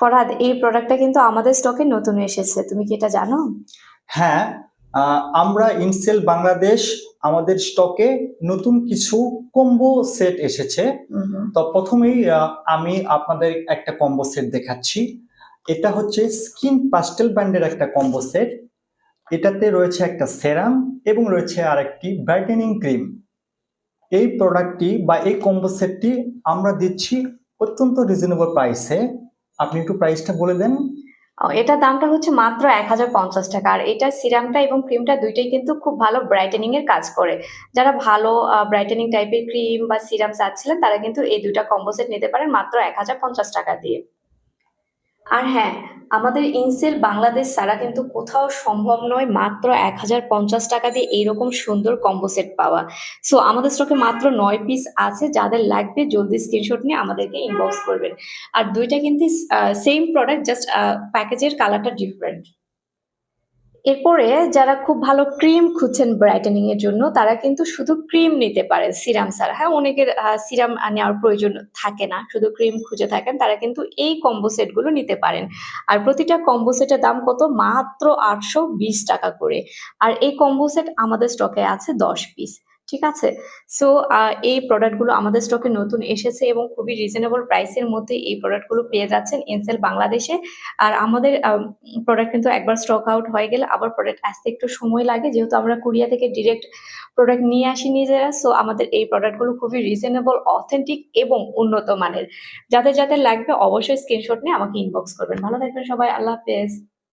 ফরহাদ, এই প্রোডাক্টটা কিন্তু আমাদের স্টকে নতুন এসেছে, তুমি কি এটা জানো? হ্যাঁ, আমরা ইনসেল বাংলাদেশ আমাদের স্টকে নতুন কিছু কম্বো সেট এসেছে। হুম। তো প্রথমেই আমি আপনাদের একটা কম্বো সেট দেখাচ্ছি। এটা হচ্ছে স্কিন পাস্টেল ব্র্যান্ডের একটা কম্বো সেট। এটাতে রয়েছে একটা সেরাম এবং রয়েছে আরেকটি ব্রাইটেনিং ক্রিম। এই প্রোডাক্টটি বা এই কম্বো সেটটি আমরা দিচ্ছি অত্যন্ত রিজনেবল প্রাইসে। আপনি একটু প্রাইসটা বলে দেন। এটার দামটা হচ্ছে মাত্র 1050 টাকা। আর এটা সিরামটা এবং ক্রিমটা দুইটাই কিন্তু খুব ভালো ব্রাইটেনিং এর কাজ করে। যারা ভালো ব্রাইটেনিং টাইপের ক্রিম বা সিরাম চাচ্ছিলেন তারা কিন্তু এই দুইটা কম্বো সেট নিতে পারেন মাত্র 1050 টাকা দিয়ে। আর হ্যাঁ, আমাদের ইনসেল বাংলাদেশ ছাড়া কিন্তু কোথাও সম্ভব নয় মাত্র 1050 টাকা দিয়ে এইরকম সুন্দর কম্বো সেট পাওয়া। সো আমাদের স্টকে মাত্র 9 পিস আছে, যাদের লাগবে জলদি স্ক্রিনশট নিয়ে আমাদেরকে ইনবক্স করবেন। আর দুইটা কিন্তু সেম প্রোডাক্ট, জাস্ট প্যাকেজের কালারটা ডিফারেন্ট। এরপরে যারা খুব ভালো ক্রিম খুঁজছেন ব্রাইটেনিং এর জন্য, তারা কিন্তু শুধু ক্রিম নিতে পারে সিরাম ছাড়া। হ্যাঁ, অনেকের সিরাম নেওয়ার প্রয়োজন থাকে না, শুধু ক্রিম খুঁজে থাকেন, তারা কিন্তু এই কম্বো সেট গুলো নিতে পারেন। আর প্রতিটা কম্বো সেটের দাম কত? মাত্র 820 টাকা করে। আর এই কম্বো সেট আমাদের স্টকে আছে 10 পিস। ঠিক আছে। সো এই প্রোডাক্ট গুলো আমাদের স্টকে নতুন এসেছে এবং খুবই রিজনেবল প্রাইসের মধ্যে এই প্রোডাক্ট গুলো পেয়ে যাচ্ছেন ইনসেল বাংলাদেশে। আর আমাদের প্রোডাক্ট কিন্তু একবার স্টক আউট হয়ে গেলে আবার প্রোডাক্ট আসতে একটু সময় লাগে, যেহেতু আমরা কুরিয়া থেকে ডিরেক্ট প্রোডাক্ট নিয়ে আসি নিজেরা। সো আমাদের এই প্রোডাক্টগুলো খুবই রিজনেবল, অথেন্টিক এবং উন্নত মানের। যাদের যাদের লাগবে অবশ্যই স্ক্রিনশট নিয়ে আমাকে ইনবক্স করবেন। ভালো থাকবেন সবাই, আল্লাহ হাফেজ।